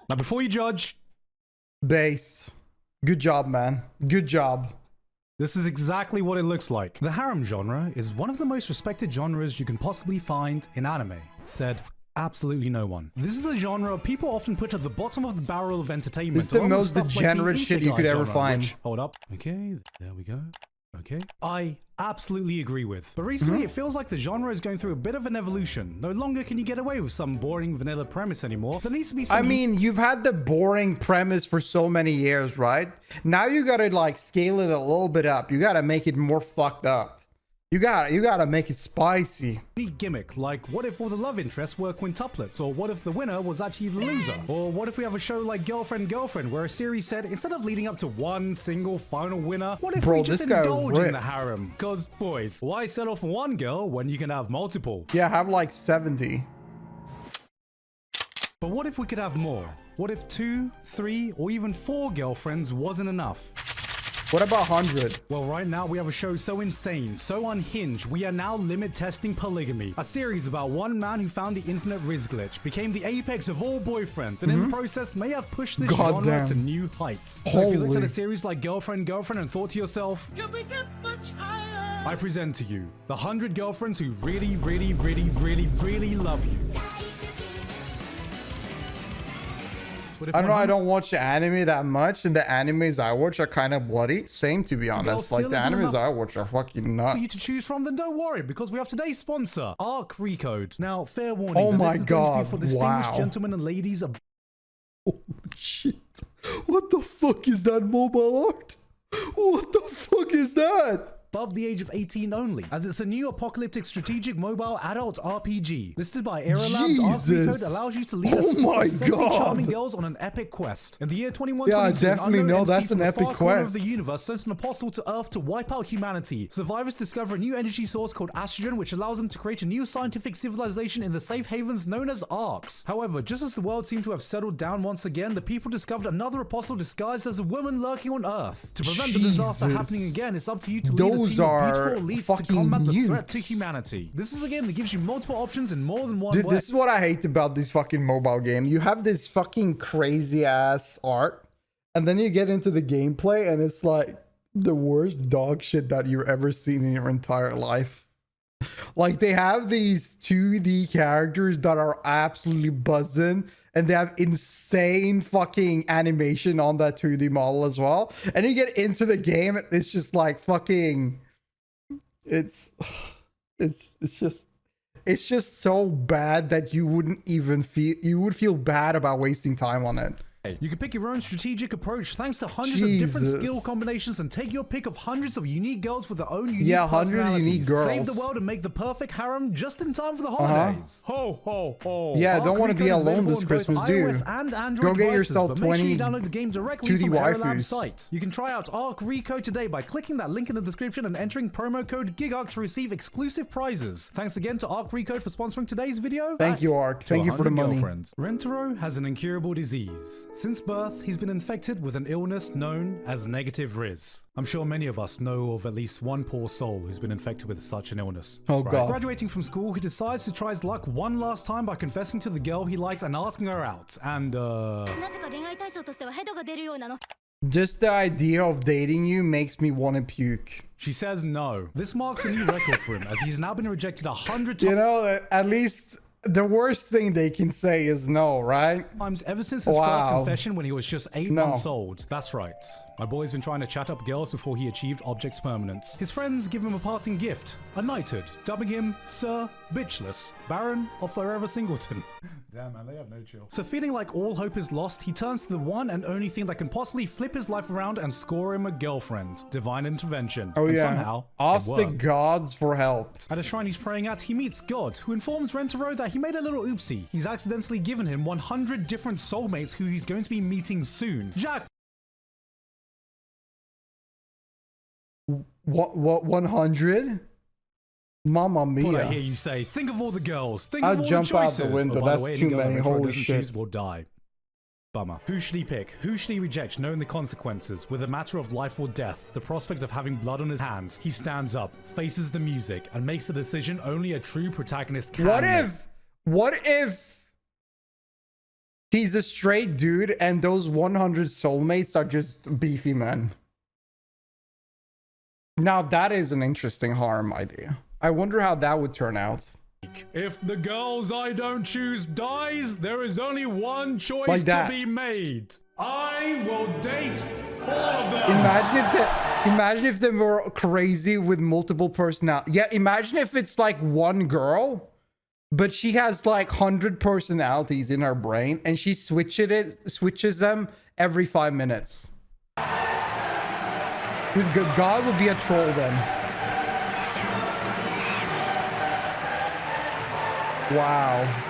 Now, before you judge, Base. Good job, man. Good job. this is exactly what it looks like. The harem genre is one of the most respected genres you can possibly find in anime, said absolutely no one. This is a genre people often put at the bottom of the barrel of entertainment. It's the most degenerate shit you could ever find. Hold up. Okay, there we go. Okay. I absolutely agree with. But recently it feels like the genre is going through a bit of an evolution. No longer can you get away with some boring vanilla premise anymore. There needs to be some... I mean, you've had the boring premise for so many years, right? Now you gotta like scale it a little bit up. You gotta make it more fucked up. You gotta make it spicy. Gimmick, like what if all the love interests were quintuplets? Or what if the winner was actually the loser? Or what if we have a show like Girlfriend, where a series said instead of leading up to one single final winner, what if we just indulge in the harem? Because boys, why settle for one girl when you can have multiple? Yeah, have like 70. But what if we could have more? What if 2, 3, or even 4 girlfriends wasn't enough? What about 100? Well, right now we have a show so insane, so unhinged, we are now limit testing polygamy. A series about one man who found the infinite Riz glitch, became the apex of all boyfriends, and in the process may have pushed this genre to new heights. So if you looked at a series like Girlfriend, and thought to yourself, can we get much higher? I present to you the 100 girlfriends who really, really, really, really, really love you. I don't know, I don't watch anime that much, and the animes I watch are kind of bloody. Same, to be honest. Like, the animes I watch are fucking nuts. For you to choose from, then don't worry, because we have today's sponsor, Recode. Now, fair warning. Oh my god, for distinguished gentlemen and ladies. Oh shit. What the fuck is that mobile art? What the fuck is that? Above the age of 18 only, as it's a new apocalyptic strategic mobile adult RPG. Listed by Era Labs, Recode allows you to lead a squad of sexy, charming girls on an epic quest. In the year 2122, yeah, I definitely know that's an epic quest. Of the universe sends an apostle to Earth to wipe out humanity. Survivors discover a new energy source called Astrogen, which allows them to create a new scientific civilization in the safe havens known as Arks. However, just as the world seemed to have settled down once again, the people discovered another apostle disguised as a woman lurking on Earth. To prevent the disaster happening again, it's up to you to lead a team of beautiful elites to combat the threat to humanity. This is a game that gives you multiple options in more than one way. This is what I hate about this fucking mobile game. You have this fucking crazy ass art, and then you get into the gameplay, and it's like the worst dog shit that you've ever seen in your entire life. Like, they have these 2D characters that are absolutely buzzing, and they have insane fucking animation on that 2D model as well. And you get into the game, it's just like fucking... It's just so bad that you wouldn't even feel bad about wasting time on it. You can pick your own strategic approach thanks to hundreds of different skill combinations and take your pick of hundreds of unique girls with their own unique 100 unique girls. Save the world and make the perfect harem just in time for the holidays. Ho, ho, ho. Yeah, don't want to be alone this Christmas, do you? Go get yourself 20 sure you download the game directly from Era Labs site. You can try out Recode today by clicking that link in the description and entering promo code Gigguk to receive exclusive prizes. Thanks again to Recode for sponsoring today's video. Thank you, Ark. Thank you for the money. Rentarou has an incurable disease. Since birth, he's been infected with an illness known as negative Riz. I'm sure many of us know of at least one poor soul who's been infected with such an illness. Oh god. Graduating from school, he decides to try his luck one last time by confessing to the girl he likes and asking her out. And just the idea of dating you makes me want to puke. She says no. This marks a new record for him, as he's now been rejected 100 times. You know, at least the worst thing they can say is no, right? Ever since his first confession when he was just 8 months old. That's right. My boy's been trying to chat up girls before he achieved object permanence. His friends give him a parting gift, a knighthood, dubbing him Sir Bitchless, Baron or Forever Singleton. Damn man, they have no chill. So feeling like all hope is lost, he turns to the one and only thing that can possibly flip his life around and score him a girlfriend. Divine intervention. Oh yeah. Somehow, ask the gods for help. At a shrine he's praying at, he meets God, who informs Rentarou that he made a little oopsie. He's accidentally given him 100 different soulmates who he's going to be meeting soon. Jack. What 100? Mamma mia. What I hear you say, think of all the girls. Think of all jump the choices. out the window. By That's the way, too many. Holy shit. Will die. Bummer. Who should he pick? Who should he reject, knowing the consequences? With a matter of life or death, the prospect of having blood on his hands, he stands up, faces the music, and makes a decision only a true protagonist can make. What if He's a straight dude, and those 100 soulmates are just beefy men. Now that is an interesting harem idea. I wonder how that would turn out. If the girls I don't choose dies, there is only one choice Like that. to be made. I will date all of them. Imagine if they were crazy with multiple personalities. Yeah, imagine if it's like one girl, but she has like 100 personalities in her brain, and she switches them every 5 minutes. God would be a troll then. Wow.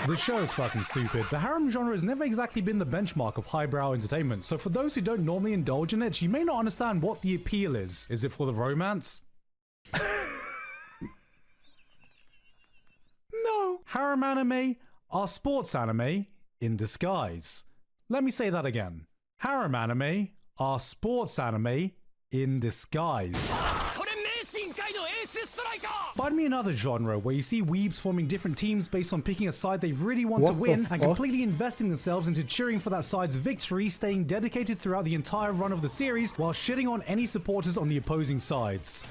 The show is fucking stupid. The harem genre has never exactly been the benchmark of highbrow entertainment, so for those who don't normally indulge in it, you may not understand what the appeal is. Is it for the romance? No. Harem anime are sports anime in disguise. Let me say that again. Harem anime are sports anime in disguise. Find me another genre where you see weebs forming different teams based on picking a side they really want to win and completely investing themselves into cheering for that side's victory, staying dedicated throughout the entire run of the series while shitting on any supporters on the opposing sides.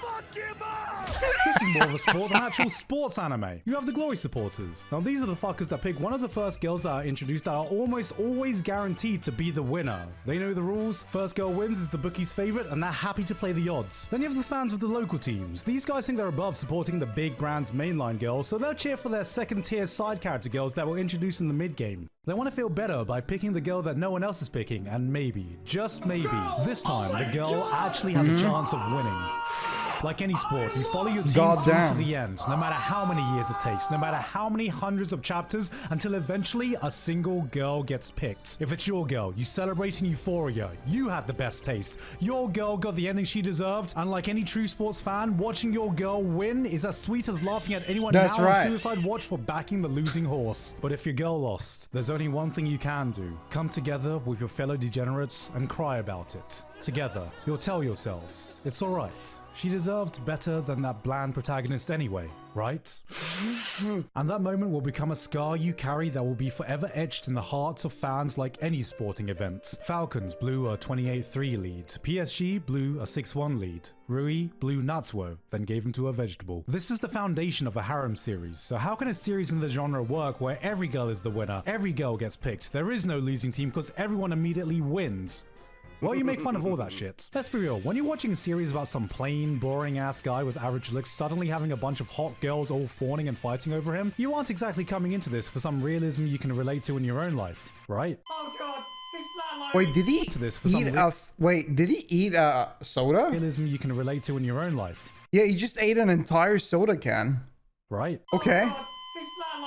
This is more of a sport than actual sports anime. You have the glory supporters. Now these are the fuckers that pick one of the first girls that are introduced that are almost always guaranteed to be the winner. They know the rules, first girl wins is the bookie's favorite, and they're happy to play the odds. Then you have the fans of the local teams. These guys think they're above supporting the big brand's mainline girls, so they'll cheer for their second tier side character girls that were introduced in the mid game. They want to feel better by picking the girl that no one else is picking, and maybe, just maybe, this time the girl actually has a chance of winning. Like any sport, you follow your team through to the end, no matter how many years it takes, no matter how many hundreds of chapters, until eventually a single girl gets picked. If it's your girl, you celebrate in euphoria. You had the best taste. Your girl got the ending she deserved, and like any true sports fan, watching your girl win is as sweet as laughing at anyone now on suicide watch for backing the losing horse. But if your girl lost, there's only one thing you can do. Come together with your fellow degenerates and cry about it. Together, you'll tell yourselves, it's alright. She deserved better than that bland protagonist anyway, right? And that moment will become a scar you carry that will be forever etched in the hearts of fans like any sporting event. Falcons blew a 28-3 lead. PSG blew a 6-1 lead. Rui blew Natsuo, then gave him to a vegetable. This is the foundation of a harem series, so how can a series in the genre work where every girl is the winner, every girl gets picked, there is no losing team because everyone immediately wins? Well, you make fun of all that shit. Let's be real, when you're watching a series about some plain, boring-ass guy with average looks suddenly having a bunch of hot girls all fawning and fighting over him, you aren't exactly coming into this for some realism you can relate to in your own life, right? Oh god, he's flatlining. Wait, did he did he eat a soda? Realism you can relate to in your own life. Yeah, he just ate an entire soda can. Right. Okay.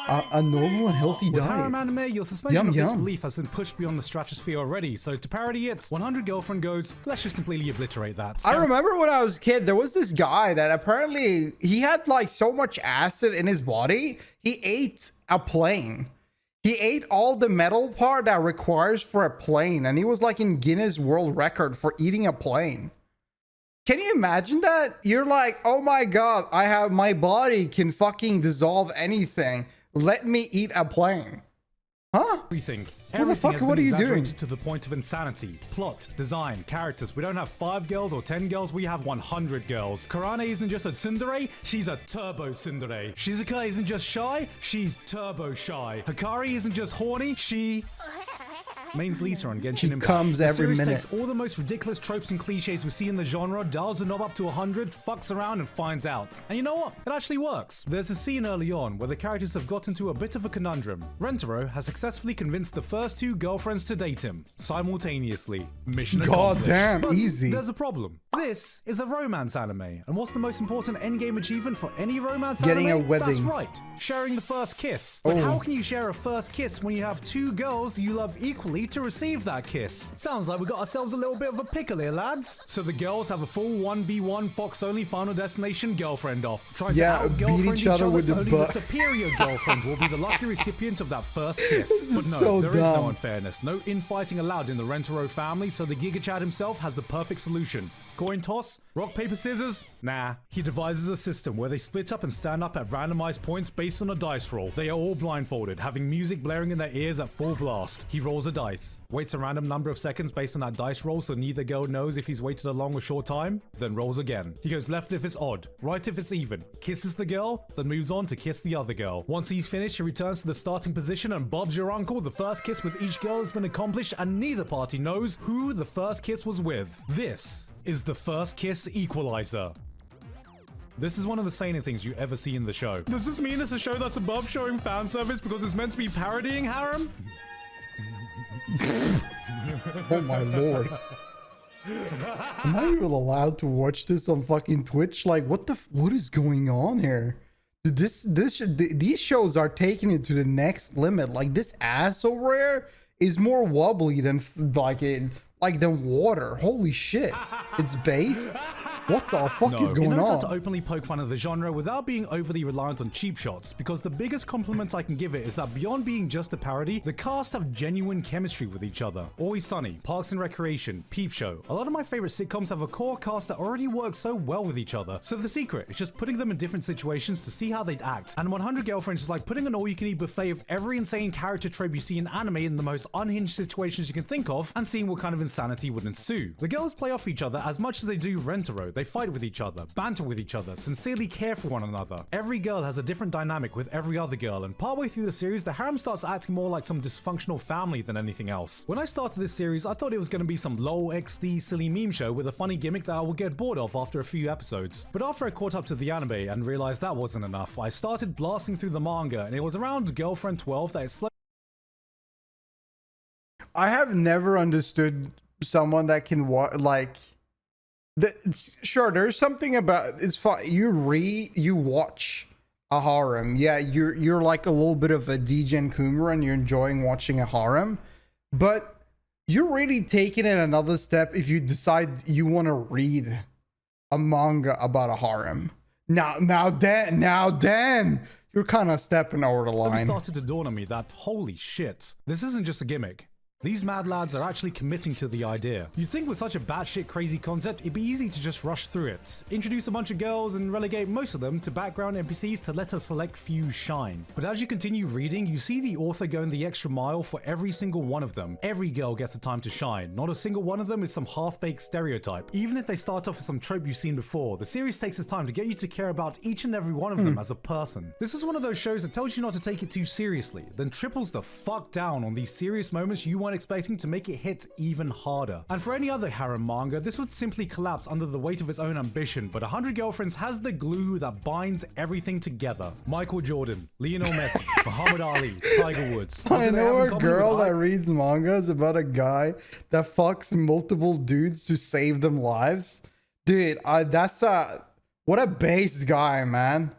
A normal and healthy diet. With harem anime, your suspension of disbelief has been pushed beyond the stratosphere already, so to parody it, 100 girlfriend goes, let's just completely obliterate that. I remember when I was a kid, there was this guy that apparently he had like so much acid in his body, he ate a plane. He ate all the metal part that requires for a plane, and he was like in Guinness World Record for eating a plane. Can you imagine that? You're like, oh my god, my body can fucking dissolve anything. Let me eat a plane. Huh? Everything the fuck? What are you doing? To the point of insanity. Plot, design, characters. We don't have 5 girls or 10 girls. We have 100 girls. Karane isn't just a tsundere. She's a turbo tsundere. Shizuka isn't just shy. She's turbo shy. Hikari isn't just horny. She mains Lisa on Genshin Impact. Comes every minute. Takes all the most ridiculous tropes and cliches we see in the genre, dials the knob up to 100, fucks around and finds out. And you know what? It actually works. There's a scene early on where the characters have got into a bit of a conundrum. Rentarou has successfully convinced the first 2 girlfriends to date him simultaneously. Mission accomplished. God damn, but easy. There's a problem. This is a romance anime, and what's the most important endgame achievement for any romance Getting anime? a wedding. That's right, sharing the first kiss. But how can you share a first kiss when you have 2 girls you love equally ready to receive that kiss. Sounds like we got ourselves a little bit of a pickle here, lads. So the girls have a full 1v1 Fox-only Final Destination girlfriend off. Trying to out-girlfriend each other with so the only the superior girlfriend will be the lucky recipient of that first kiss. But no, so there is no dumb. unfairness. No infighting allowed in the Rentarou family, so the Giga Chad himself has the perfect solution. Coin toss? Rock, paper, scissors? Nah. He devises a system where they split up and stand up at randomized points based on a dice roll. They are all blindfolded, having music blaring in their ears at full blast. He rolls a dice, waits a random number of seconds based on that dice roll so neither girl knows if he's waited a long or short time, then rolls again. He goes left if it's odd, right if it's even, kisses the girl, then moves on to kiss the other girl. Once he's finished, he returns to the starting position and Bob's your uncle. The first kiss with each girl has been accomplished and neither party knows who the first kiss was with. This is the first kiss equalizer. This is one of the sanest things you ever see in the show. Does this mean it's a show that's above showing fan service because it's meant to be parodying Harem? Oh my lord. Am I even allowed to watch this on fucking Twitch? Like, what is going on here? Dude, these shows are taking it to the next limit. Like, this ass over here is more wobbly than than water. Holy shit. It's based? What the fuck is going on? It knows how on? to openly poke fun of the genre without being overly reliant on cheap shots, because the biggest compliment I can give it is that beyond being just a parody, the cast have genuine chemistry with each other. Always Sunny, Parks and Recreation, Peep Show. A lot of my favorite sitcoms have a core cast that already works so well with each other. So the secret is just putting them in different situations to see how they'd act. And 100 Girlfriends is like putting an all-you-can-eat buffet of every insane character trope you see in anime in the most unhinged situations you can think of, and seeing what kind of insanity would ensue. The girls play off each other as much as they do Rentarou. They fight with each other, banter with each other, sincerely care for one another. Every girl has a different dynamic with every other girl, and partway through the series, the harem starts acting more like some dysfunctional family than anything else. When I started this series, I thought it was going to be some lol XD silly meme show with a funny gimmick that I would get bored of after a few episodes. But after I caught up to the anime and realized that wasn't enough, I started blasting through the manga, and it was around Girlfriend 12 that it slowly. I have never understood someone that can sure, there's something about it's fine. You watch a harem, yeah, you're like a little bit of a degen Coomer and you're enjoying watching a harem, but you're really taking it another step if you decide you want to read a manga about a harem. Now Dan, you're kind of stepping over the line. It started to dawn on me that holy shit, this isn't just a gimmick. These mad lads are actually committing to the idea. You'd think with such a batshit crazy concept, it'd be easy to just rush through it. Introduce a bunch of girls and relegate most of them to background NPCs to let a select few shine. But as you continue reading, you see the author going the extra mile for every single one of them. Every girl gets a time to shine. Not a single one of them is some half-baked stereotype. Even if they start off with some trope you've seen before, the series takes its time to get you to care about each and every one of them as a person. This is one of those shows that tells you not to take it too seriously, then triples the fuck down on these serious moments you weren't expecting to make it hit even harder. And for any other harem manga, this would simply collapse under the weight of its own ambition, but 100 Girlfriends has the glue that binds everything together. Michael Jordan, Lionel Messi, Muhammad Ali, Tiger Woods. I know a girl that reads mangas about a guy that fucks multiple dudes to save them lives. Dude, what a base guy, man.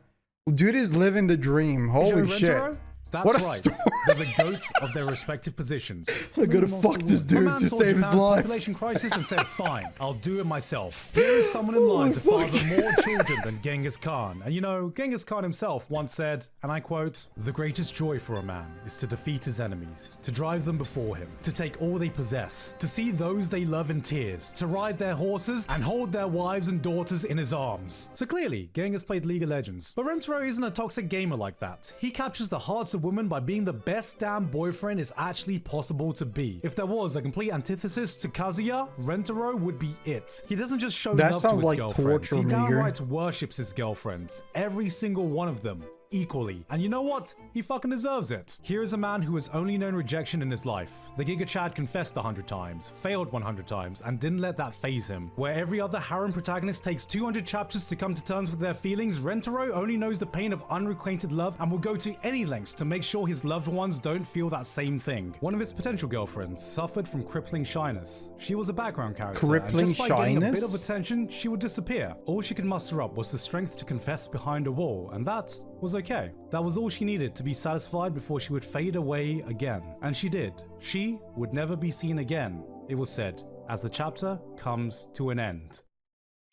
Dude is living the dream. Holy shit. That's right. They're the goats of their respective positions. I'm gonna fuck this dude to save his life. Population crisis and said, fine, I'll do it myself. Here is someone in line to father more children than Genghis Khan. And you know, Genghis Khan himself once said, and I quote, "The greatest joy for a man is to defeat his enemies, to drive them before him, to take all they possess, to see those they love in tears, to ride their horses and hold their wives and daughters in his arms." So clearly, Genghis played League of Legends. But Rentarou isn't a toxic gamer like that. He captures the hearts of women by being the best damn boyfriend is actually possible to be. If there was a complete antithesis to Kazuya, Rentarou would be it. He doesn't just show love to his girlfriends, he downright worships his girlfriends. Every single one of them. Equally. And you know what? He fucking deserves it. Here is a man who has only known rejection in his life. The Giga Chad confessed 100 times, failed 100 times, and didn't let that phase him. Where every other harem protagonist takes 200 chapters to come to terms with their feelings, Rentarou only knows the pain of unrequited love and will go to any lengths to make sure his loved ones don't feel that same thing. One of his potential girlfriends suffered from crippling shyness. She was a background character, and just by getting a bit of attention, she would disappear. All she could muster up was the strength to confess behind a wall, and that was okay. That was all she needed to be satisfied before she would fade away again. And she did. She would never be seen again, it was said, as the chapter comes to an end.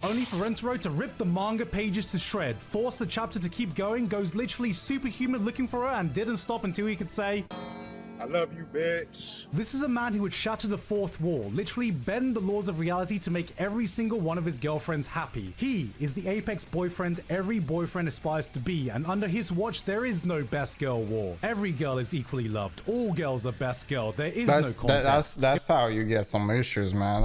Only for Rentarou to rip the manga pages to shred, force the chapter to keep going, goes literally superhuman looking for her and didn't stop until he could say, I love you, bitch. This is a man who would shatter the fourth wall, literally bend the laws of reality to make every single one of his girlfriends happy. He is the apex boyfriend every boyfriend aspires to be, and under his watch there is no best girl war. Every girl is equally loved. All girls are best girl. There is no contest. That's how you get some issues, man.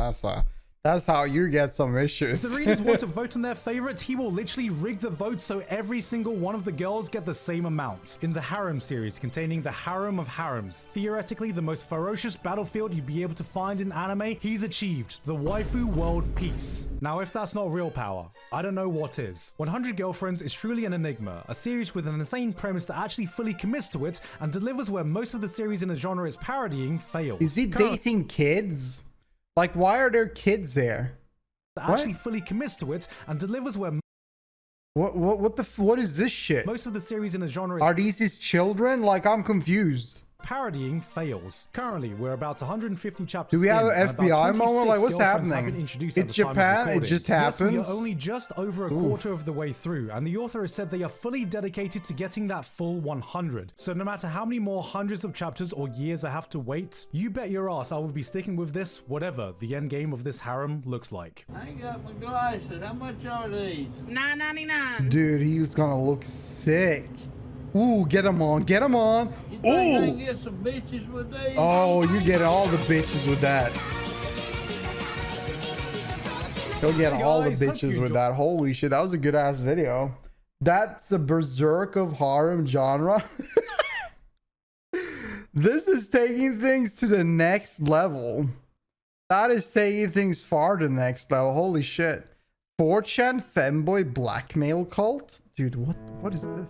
That's how you get some issues. If the readers want to vote on their favorite, he will literally rig the vote so every single one of the girls get the same amount. In the Harem series, containing the Harem of Harems, theoretically the most ferocious battlefield you'd be able to find in anime, he's achieved the waifu world peace. Now, if that's not real power, I don't know what is. 100 Girlfriends is truly an enigma, a series with an insane premise that actually fully commits to it and delivers where most of the series in a genre is parodying fails. Is he dating kids? Like, why are there kids there? That actually fully commits to it and delivers where what is this shit? most of the series in a genre is Are these his children? Like, I'm confused. parodying fails. Currently, we're about 150 chapters Do we have in, an and FBI about moment? Like, 26 what's girlfriends have happening? been introduced It's at the time of Japan? It recording. just Yes, we happens? are only just over a quarter of the way through, and the author has said they are fully dedicated to getting that full 100. So no matter how many more hundreds of chapters or years I have to wait, you bet your ass I will be sticking with this, whatever the end game of this harem looks like. I ain't got my glasses. How much are these? $9.99. Dude, he's gonna look sick. Ooh, get him on. Get him on. You think I can Ooh. get some bitches with these? Oh, you get all the bitches with that. You'll get all the guys, hope bitches you with enjoy- that. Holy shit, that was a good ass video. That's a berserk of harem genre. This is taking things to the next level. That is taking things far to the next level. Holy shit. 4chan femboy blackmail cult? Dude, what is this?